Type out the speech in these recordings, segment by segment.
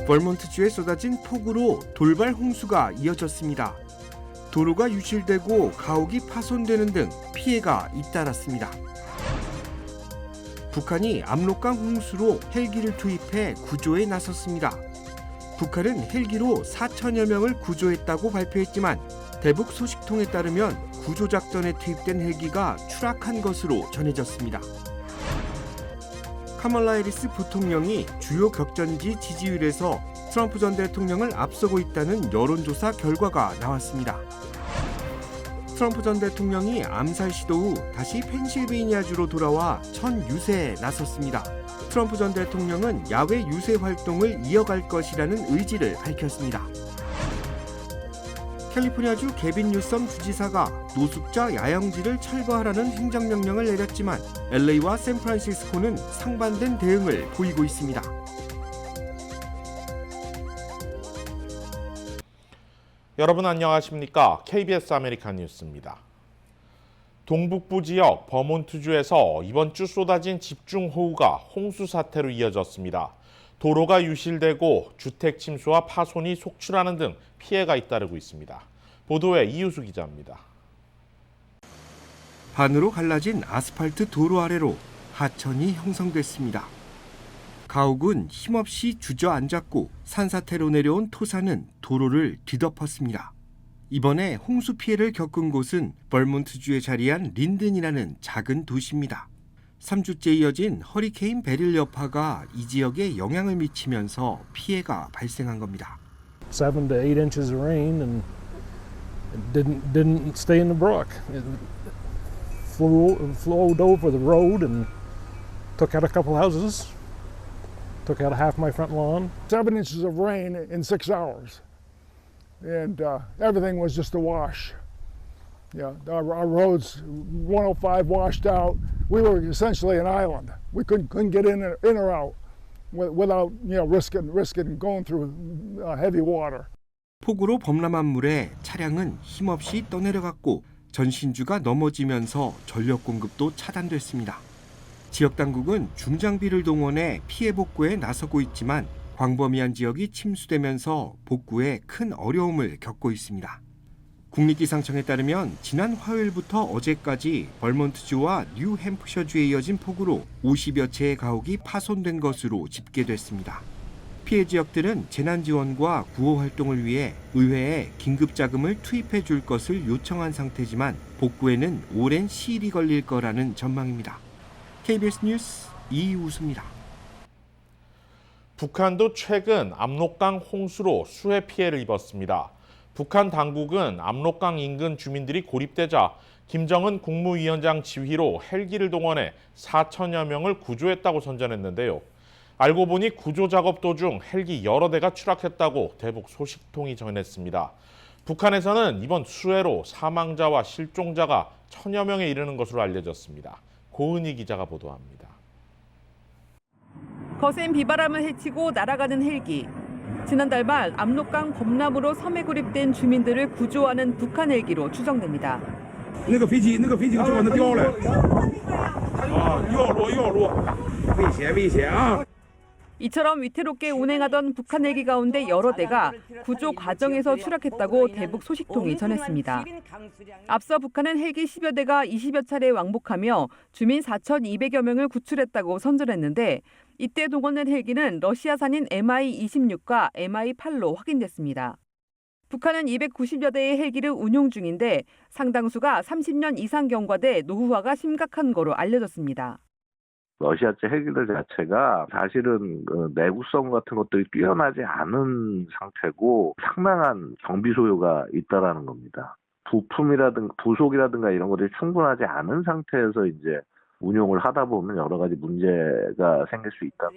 벌몬트주에 쏟아진 폭우로 돌발 홍수가 이어졌습니다. 도로가 유실되고 가옥이 파손되는 등 피해가 잇따랐습니다. 북한이 압록강 홍수로 헬기를 투입해 구조에 나섰습니다. 북한은 헬기로 4천여 명을 구조했다고 발표했지만 대북 소식통에 따르면 구조작전에 투입된 헬기가 추락한 것으로 전해졌습니다. 카멀라 해리스 부통령이 주요 격전지 지지율에서 트럼프 전 대통령을 앞서고 있다는 여론조사 결과가 나왔습니다. 트럼프 전 대통령이 암살 시도 후 다시 펜실베이니아주로 돌아와 천유세에 나섰습니다. 트럼프 전 대통령은 야외 유세 활동을 이어갈 것이라는 의지를 밝혔습니다. 캘리포니아주 게빈 뉴섬 주지사가 노숙자 야영지를 철거하라는 행정명령을 내렸지만 LA와 샌프란시스코는 상반된 대응을 보이고 있습니다. 여러분 안녕하십니까? KBS 아메리칸 뉴스입니다. 동북부 지역 버몬트주에서 이번 주 쏟아진 집중호우가 홍수 사태로 이어졌습니다. 도로가 유실되고 주택 침수와 파손이 속출하는 등 피해가 잇따르고 있습니다. 보도에 이유수 기자입니다. 반으로 갈라진 아스팔트 도로 아래로 하천이 형성됐습니다. 가옥은 힘없이 주저앉았고 산사태로 내려온 토사는 도로를 뒤덮었습니다. 이번에 홍수 피해를 겪은 곳은 벌몬트주에 자리한 린든이라는 작은 도시입니다. 3주째 이어진 허리케인 베릴 여파가 이 지역에 영향을 미치면서 피해가 발생한 겁니다. 7 to 8 inches of rain and it didn't stay in the brook. It flowed over the road and took out a couple houses. Took out half my front lawn. 7 inches of rain in 6 hours, and everything was just awash. Yeah, our roads, 105 washed out. We were essentially an island. We couldn't get in or out without risking going through heavy water. 폭우로 범람한 물에 차량은 힘없이 떠내려갔고 전신주가 넘어지면서 전력 공급도 차단됐습니다. 지역 당국은 중장비를 동원해 피해 복구에 나서고 있지만 광범위한 지역이 침수되면서 복구에 큰 어려움을 겪고 있습니다. 국립기상청에 따르면 지난 화요일부터 어제까지 벌몬트주와 뉴햄프셔주에 이어진 폭우로 50여 채의 가옥이 파손된 것으로 집계됐습니다. 피해 지역들은 재난지원과 구호 활동을 위해 의회에 긴급자금을 투입해 줄 것을 요청한 상태지만 복구에는 오랜 시일이 걸릴 거라는 전망입니다. KBS 뉴스 이우수입니다. 북한도 최근 압록강 홍수로 수해 피해를 입었습니다. 북한 당국은 압록강 인근 주민들이 고립되자 김정은 국무위원장 지휘로 헬기를 동원해 4천여 명을 구조했다고 선전했는데요. 알고 보니 구조 작업 도중 헬기 여러 대가 추락했다고 대북 소식통이 전했습니다. 북한에서는 이번 수해로 사망자와 실종자가 1000여 명에 이르는 것으로 알려졌습니다. 고은희 기자가 보도합니다. 거센 비바람을 헤치고 날아가는 헬기. 지난달 말 압록강 범람으로 섬에 고립된 주민들을 구조하는 북한 헬기로 추정됩니다. 이처럼 위태롭게 운행하던 북한 헬기 가운데 여러 대가 구조 과정에서 추락했다고 대북 소식통이 전했습니다. 앞서 북한은 헬기 10여 대가 20여 차례 왕복하며 주민 4,200여 명을 구출했다고 선전했는데 이때 동원된 헬기는 러시아산인 Mi-26과 Mi-8로 확인됐습니다. 북한은 290여 대의 헬기를 운용 중인데 상당수가 30년 이상 경과돼 노후화가 심각한 거로 알려졌습니다. 러시아제 헬기들 자체가 사실은 내구성 같은 것들이 뛰어나지 않은 상태고 상당한 정비 소요가 있다라는 겁니다. 부품이라든가 부속이라든가 이런 것들이 충분하지 않은 상태에서 이제 운용을 하다 보면 여러 가지 문제가 생길 수 있다.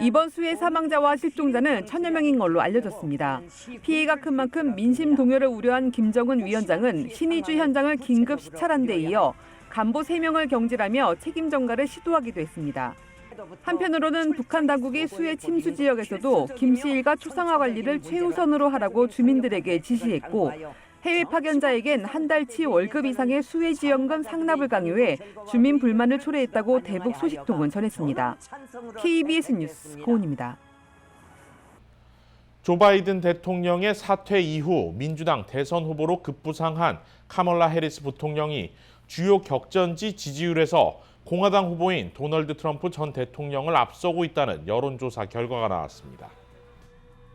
이번 수해 사망자와 실종자는 1000여 명인 걸로 알려졌습니다. 피해가 큰 만큼 민심 동요를 우려한 김정은 위원장은 신의주 현장을 긴급 시찰한 데 이어 간부 3명을 경질하며 책임 전가를 시도하기도 했습니다. 한편으로는 북한 당국이 수해 침수 지역에서도 김 씨 일가 초상화 관리를 최우선으로 하라고 주민들에게 지시했고 해외 파견자에겐 한 달치 월급 이상의 수해 지원금 상납을 강요해 주민 불만을 초래했다고 대북 소식통은 전했습니다. KBS 뉴스 고은입니다. 조 바이든 대통령의 사퇴 이후 민주당 대선 후보로 급부상한 카멀라 해리스 부통령이 주요 격전지 지지율에서 공화당 후보인 도널드 트럼프 전 대통령을 앞서고 있다는 여론조사 결과가 나왔습니다.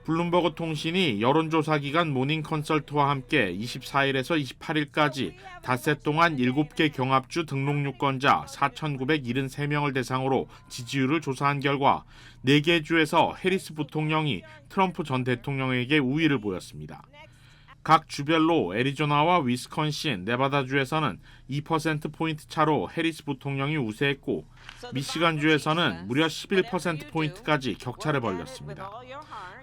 블룸버그 통신이 여론조사 기관 모닝 컨설트와 함께 24일에서 28일까지 닷새 동안 7개 경합주 등록 유권자 4,973명을 대상으로 지지율을 조사한 결과 4개 주에서 해리스 부통령이 트럼프 전 대통령에게 우위를 보였습니다. 각 주별로 애리조나와 위스콘신, 네바다주에서는 2%포인트 차로 해리스 부통령이 우세했고 미시간주에서는 무려 11%포인트까지 격차를 벌였습니다.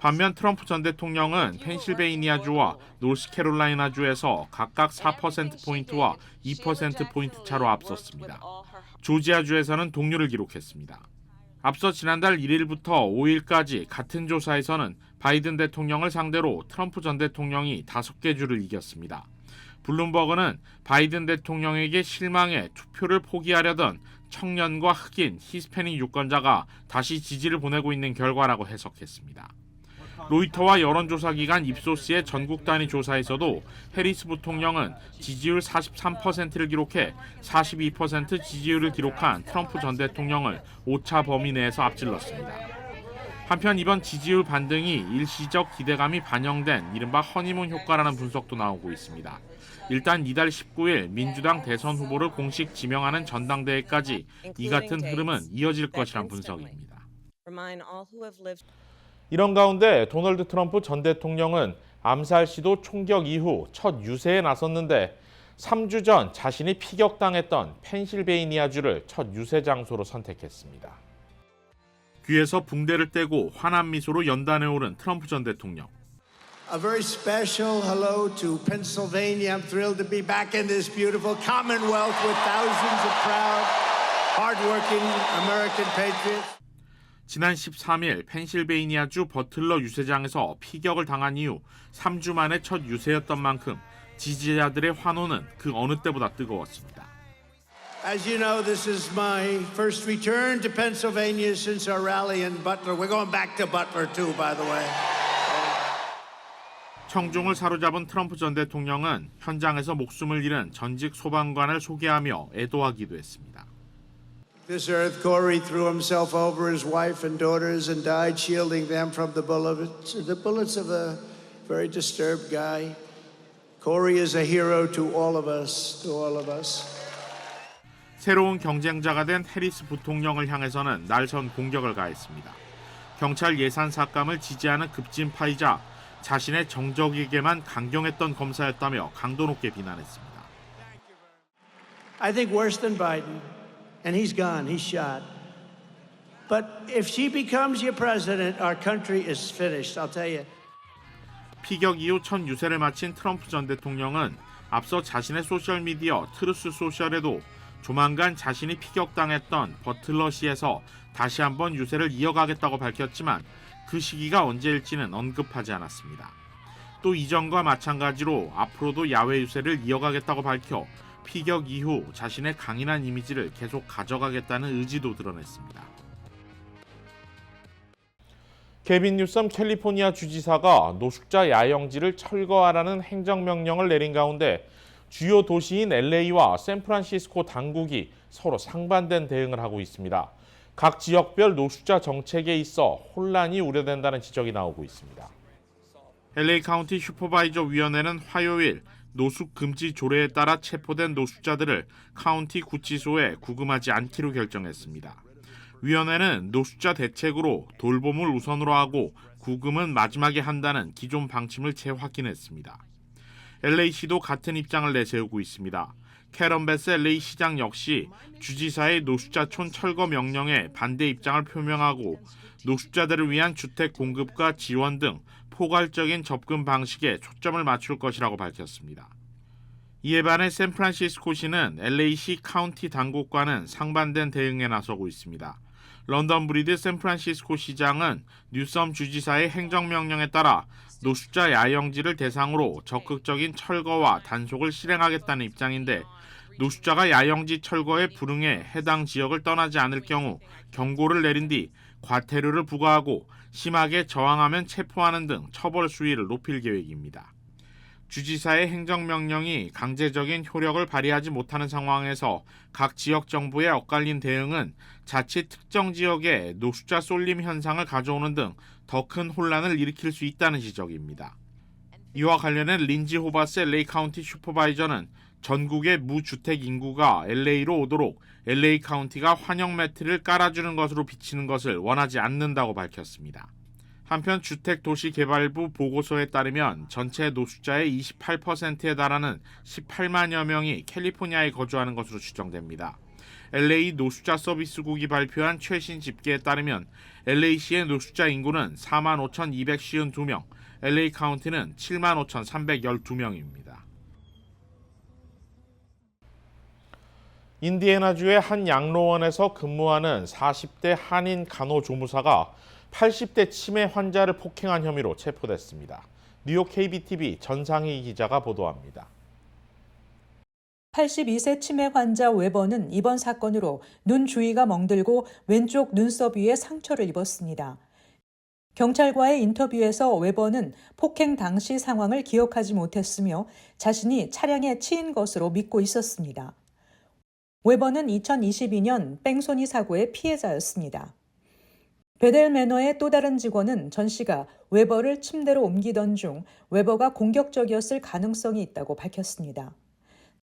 반면 트럼프 전 대통령은 펜실베이니아주와 노스캐롤라이나주에서 각각 4%포인트와 2%포인트 차로 앞섰습니다. 조지아주에서는 동률을 기록했습니다. 앞서 지난달 1일부터 5일까지 같은 조사에서는 바이든 대통령을 상대로 트럼프 전 대통령이 5개 주를 이겼습니다. 블룸버그는 바이든 대통령에게 실망해 투표를 포기하려던 청년과 흑인, 히스패닉 유권자가 다시 지지를 보내고 있는 결과라고 해석했습니다. 로이터와 여론조사 기관 입소스의 전국 단위 조사에서도 해리스 부통령은 지지율 43%를 기록해 42% 지지율을 기록한 트럼프 전 대통령을 오차 범위 내에서 앞질렀습니다. 한편 이번 지지율 반등이 일시적 기대감이 반영된 이른바 허니문 효과라는 분석도 나오고 있습니다. 일단 이달 19일 민주당 대선 후보를 공식 지명하는 전당대회까지 이 같은 흐름은 이어질 것이란 분석입니다. 이런 가운데 도널드 트럼프 전 대통령은 암살 시도 총격 이후 첫 유세에 나섰는데 3주 전 자신이 피격당했던 펜실베이니아주를 첫 유세 장소로 선택했습니다. 귀에서 붕대를 떼고 환한 미소로 연단에 오른 트럼프 전 대통령. A very special hello to Pennsylvania. I'm thrilled to be back in this beautiful Commonwealth with thousands of proud, hard-working American patriots. 지난 13일 펜실베이니아주 버틀러 유세장에서 피격을 당한 이후 3주 만에 첫 유세였던 만큼 지지자들의 환호는 그 어느 때보다 뜨거웠습니다. As you know, this is my first return to Pennsylvania since our rally in Butler. We're going back to Butler too, by the way. 청중을 사로잡은 트럼프 전 대통령은 현장에서 목숨을 잃은 전직 소방관을 소개하며 애도하기도 했습니다. This earth, Corey threw himself over his wife and daughters and died shielding them from the bullets of a very disturbed guy. Corey is a hero to all of us, 새로운 경쟁자가 된 해리스 부통령을 향해서는 날선 공격을 가했습니다. 경찰 예산 삭감을 지지하는 급진파이자 자신의 정적에게만 강경했던 검사였다며 강도 높게 비난했습니다. I think worse than Biden. And he's gone, he's shot. But if she becomes your president, our country is finished, I'll tell you. 피격 이후 첫 유세를 마친 트럼프 전 대통령은 앞서 자신의 소셜미디어 트루스 소셜에도 조만간 자신이 피격당했던 버틀러시에서 다시 한번 유세를 이어가겠다고 밝혔지만 그 시기가 언제일지는 언급하지 않았습니다. 또 이전과 마찬가지로 앞으로도 야외 유세를 이어가겠다고 밝혀 피격 이후 자신의 강인한 이미지를 계속 가져가겠다는 의지도 드러냈습니다. 게빈 뉴섬 캘리포니아 주지사가 노숙자 야영지를 철거하라는 행정명령을 내린 가운데 주요 도시인 LA와 샌프란시스코 당국이 서로 상반된 대응을 하고 있습니다. 각 지역별 노숙자 정책에 있어 혼란이 우려된다는 지적이 나오고 있습니다. LA 카운티 슈퍼바이저 위원회는 화요일 노숙 금지 조례에 따라 체포된 노숙자들을 카운티 구치소에 구금하지 않기로 결정했습니다. 위원회는 노숙자 대책으로 돌봄을 우선으로 하고 구금은 마지막에 한다는 기존 방침을 재확인했습니다. LA시도 같은 입장을 내세우고 있습니다. 캐런 베스 LA 시장 역시 주지사의 노숙자촌 철거 명령에 반대 입장을 표명하고 노숙자들을 위한 주택 공급과 지원 등 포괄적인 접근 방식에 초점을 맞출 것이라고 밝혔습니다. 이에 반해 샌프란시스코시는 LA시 카운티 당국과는 상반된 대응에 나서고 있습니다. 런던 브리드 샌프란시스코 시장은 뉴섬 주지사의 행정명령에 따라 노숙자 야영지를 대상으로 적극적인 철거와 단속을 실행하겠다는 입장인데 노숙자가 야영지 철거에 불응해 해당 지역을 떠나지 않을 경우 경고를 내린 뒤 과태료를 부과하고 심하게 저항하면 체포하는 등 처벌 수위를 높일 계획입니다. 주지사의 행정명령이 강제적인 효력을 발휘하지 못하는 상황에서 각 지역 정부의 엇갈린 대응은 자칫 특정 지역에 노숙자 쏠림 현상을 가져오는 등 더 큰 혼란을 일으킬 수 있다는 지적입니다. 이와 관련해 린지 호바스 LA 카운티 슈퍼바이저는 전국의 무주택 인구가 LA로 오도록 LA 카운티가 환영 매트를 깔아주는 것으로 비치는 것을 원하지 않는다고 밝혔습니다. 한편 주택도시개발부 보고서에 따르면 전체 노숙자의 28%에 달하는 18만여 명이 캘리포니아에 거주하는 것으로 추정됩니다. LA 노숙자 서비스국이 발표한 최신 집계에 따르면 LA시의 노숙자 인구는 45,252명, LA 카운티는 75,312명입니다. 인디애나주의 한 양로원에서 근무하는 40대 한인 간호조무사가 80대 치매 환자를 폭행한 혐의로 체포됐습니다. 뉴욕 KBTV 전상희 기자가 보도합니다. 82세 치매 환자 웨버는 이번 사건으로 눈 주위가 멍들고 왼쪽 눈썹 위에 상처를 입었습니다. 경찰과의 인터뷰에서 웨버는 폭행 당시 상황을 기억하지 못했으며 자신이 차량에 치인 것으로 믿고 있었습니다. 웨버는 2022년 뺑소니 사고의 피해자였습니다. 베델 매너의 또 다른 직원은 전 씨가 웨버를 침대로 옮기던 중 웨버가 공격적이었을 가능성이 있다고 밝혔습니다.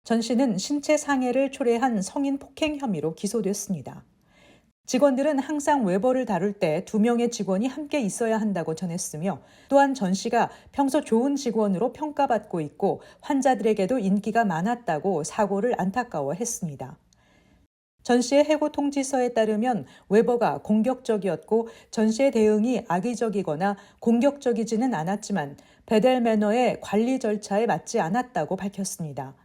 전 씨는 신체 상해를 초래한 성인 폭행 혐의로 기소됐습니다. 직원들은 항상 웨버를 다룰 때 2명의 직원이 함께 있어야 한다고 전했으며 또한 전 씨가 평소 좋은 직원으로 평가받고 있고 환자들에게도 인기가 많았다고 사고를 안타까워했습니다. 전 씨의 해고 통지서에 따르면 웨버가 공격적이었고 전 씨의 대응이 악의적이거나 공격적이지는 않았지만 베델 매너의 관리 절차에 맞지 않았다고 밝혔습니다.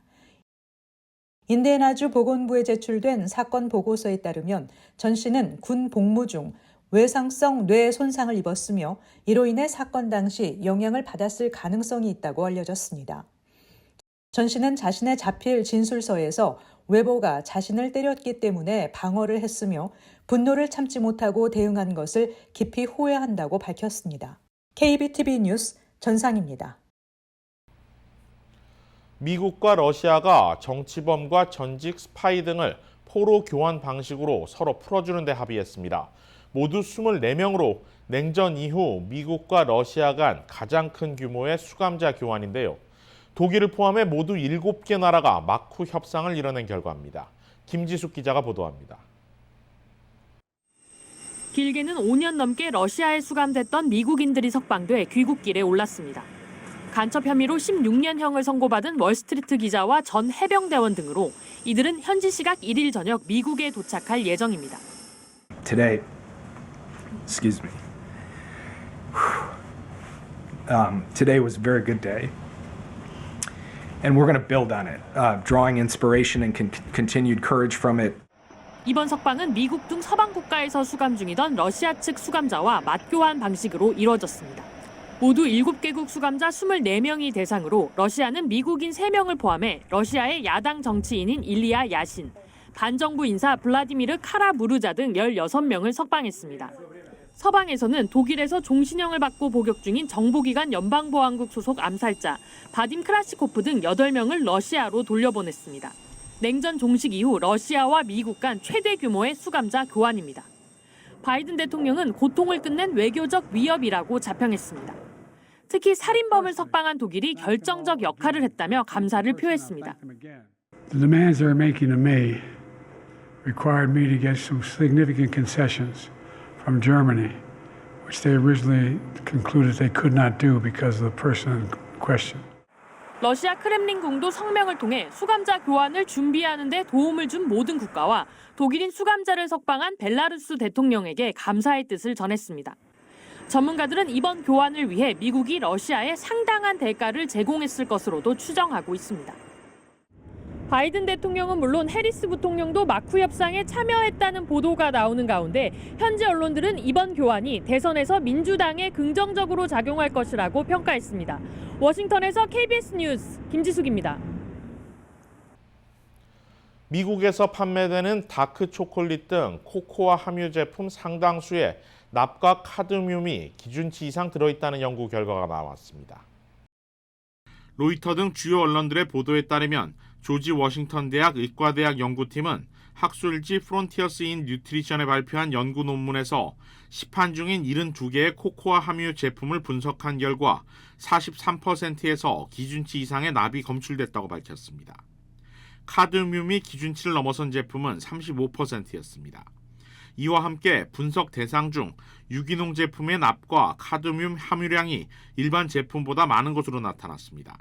인디애나주 보건부에 제출된 사건 보고서에 따르면 전 씨는 군 복무 중 외상성 뇌 손상을 입었으며 이로 인해 사건 당시 영향을 받았을 가능성이 있다고 알려졌습니다. 전 씨는 자신의 자필 진술서에서 웨버가 자신을 때렸기 때문에 방어를 했으며 분노를 참지 못하고 대응한 것을 깊이 후회한다고 밝혔습니다. KBTV 뉴스 전상입니다. 미국과 러시아가 정치범과 전직 스파이 등을 포로 교환 방식으로 서로 풀어주는 데 합의했습니다. 모두 24명으로 냉전 이후 미국과 러시아 간 가장 큰 규모의 수감자 교환인데요. 독일을 포함해 모두 7개 나라가 막후 협상을 이뤄낸 결과입니다. 김지숙 기자가 보도합니다. 길게는 5년 넘게 러시아에 수감됐던 미국인들이 석방돼 귀국길에 올랐습니다. 간첩 혐의로 16년형을 선고받은 월스트리트 기자와 전 해병대원 등으로 이들은 현지 시각 1일 저녁 미국에 도착할 예정입니다. Today was a very good day. And we're going to build on it, drawing inspiration and continued courage from it. 이번 석방은 미국 등 서방 국가에서 수감 중이던 러시아 측 수감자와 맞교환 방식으로 이루어졌습니다. 모두 7개국 수감자 24명이 대상으로 러시아는 미국인 3명을 포함해 러시아의 야당 정치인인 일리아 야신, 반정부 인사 블라디미르 카라무르자 등 16명을 석방했습니다. 서방에서는 독일에서 종신형을 받고 복역 중인 정보기관 연방보안국 소속 암살자 바딤 크라시코프 등 8명을 러시아로 돌려보냈습니다. 냉전 종식 이후 러시아와 미국 간 최대 규모의 수감자 교환입니다. 바이든 대통령은 고통을 끝낸 외교적 위협이라고 자평했습니다. 특히 살인범을 석방한 독일이 결정적 역할을 했다며 감사를 표했습니다. The demands they're making to me required me to get some significant concessions from Germany, which they originally concluded they could not do because of the person in question. 러시아 크렘린궁도 성명을 통해 수감자 교환을 준비하는 데 도움을 준 모든 국가와 독일인 수감자를 석방한 벨라루스 대통령에게 감사의 뜻을 전했습니다. 전문가들은 이번 교환을 위해 미국이 러시아에 상당한 대가를 제공했을 것으로도 추정하고 있습니다. 바이든 대통령은 물론 해리스 부통령도 막후 협상에 참여했다는 보도가 나오는 가운데 현지 언론들은 이번 교환이 대선에서 민주당에 긍정적으로 작용할 것이라고 평가했습니다. 워싱턴에서 KBS 뉴스 김지숙입니다. 미국에서 판매되는 다크 초콜릿 등 코코아 함유 제품 상당수에 납과 카드뮴이 기준치 이상 들어있다는 연구 결과가 나왔습니다. 로이터 등 주요 언론들의 보도에 따르면 조지 워싱턴 대학 의과대학 연구팀은 학술지 프론티어스 인 뉴트리션에 발표한 연구 논문에서 시판 중인 72개의 코코아 함유 제품을 분석한 결과 43%에서 기준치 이상의 납이 검출됐다고 밝혔습니다. 카드뮴이 기준치를 넘어선 제품은 35%였습니다. 이와 함께 분석 대상 중 유기농 제품의 납과 카드뮴 함유량이 일반 제품보다 많은 것으로 나타났습니다.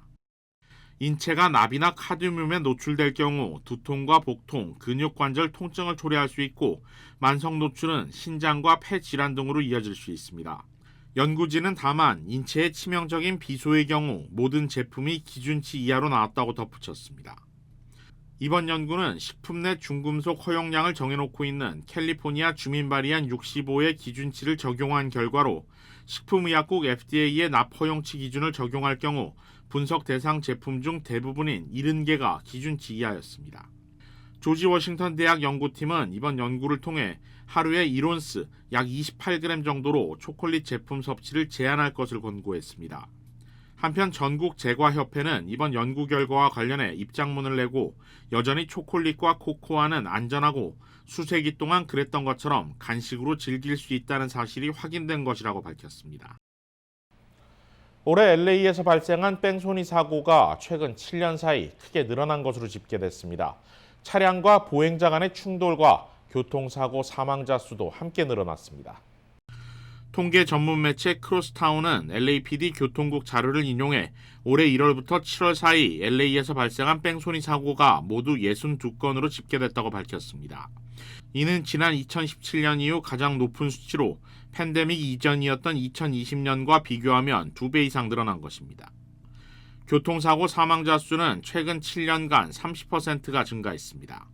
인체가 납이나 카드뮴에 노출될 경우 두통과 복통, 근육관절 통증을 초래할 수 있고 만성 노출은 신장과 폐 질환 등으로 이어질 수 있습니다. 연구진은 다만 인체에 치명적인 비소의 경우 모든 제품이 기준치 이하로 나왔다고 덧붙였습니다. 이번 연구는 식품 내 중금속 허용량을 정해놓고 있는 캘리포니아 주민 발의안 65의 기준치를 적용한 결과로 식품의약국 FDA의 납 허용치 기준을 적용할 경우 분석 대상 제품 중 대부분인 70개가 기준치 이하였습니다. 조지 워싱턴 대학 연구팀은 이번 연구를 통해 하루에 1온스 약 28g 정도로 초콜릿 제품 섭취를 제한할 것을 권고했습니다. 한편 전국 제과협회는 이번 연구 결과와 관련해 입장문을 내고 여전히 초콜릿과 코코아는 안전하고 수세기 동안 그랬던 것처럼 간식으로 즐길 수 있다는 사실이 확인된 것이라고 밝혔습니다. 올해 LA에서 발생한 뺑소니 사고가 최근 7년 사이 크게 늘어난 것으로 집계됐습니다. 차량과 보행자 간의 충돌과 교통사고 사망자 수도 함께 늘어났습니다. 통계 전문 매체 크로스타운은 LAPD 교통국 자료를 인용해 올해 1월부터 7월 사이 LA에서 발생한 뺑소니 사고가 모두 62건으로 집계됐다고 밝혔습니다. 이는 지난 2017년 이후 가장 높은 수치로 팬데믹 이전이었던 2020년과 비교하면 2배 이상 늘어난 것입니다. 교통사고 사망자 수는 최근 7년간 30%가 증가했습니다.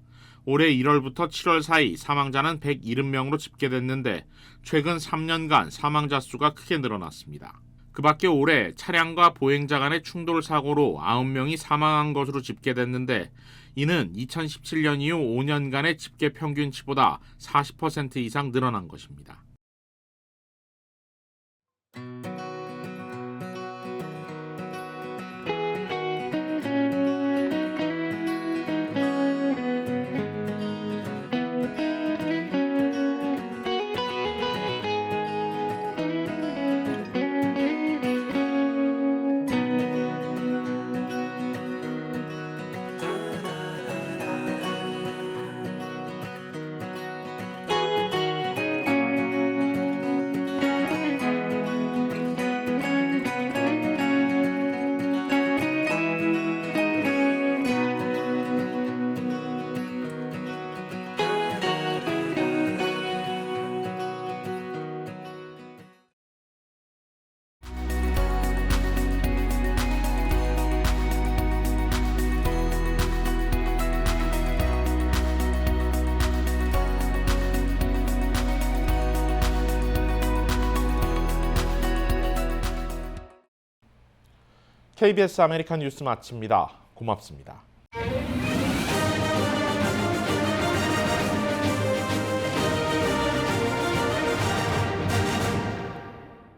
올해 1월부터 7월 사이 사망자는 170명으로 집계됐는데 최근 3년간 사망자 수가 크게 늘어났습니다. 그 밖에 올해 차량과 보행자 간의 충돌 사고로 9명이 사망한 것으로 집계됐는데 이는 2017년 이후 5년간의 집계 평균치보다 40% 이상 늘어난 것입니다. KBS 아메리칸 뉴스 마칩니다. 고맙습니다.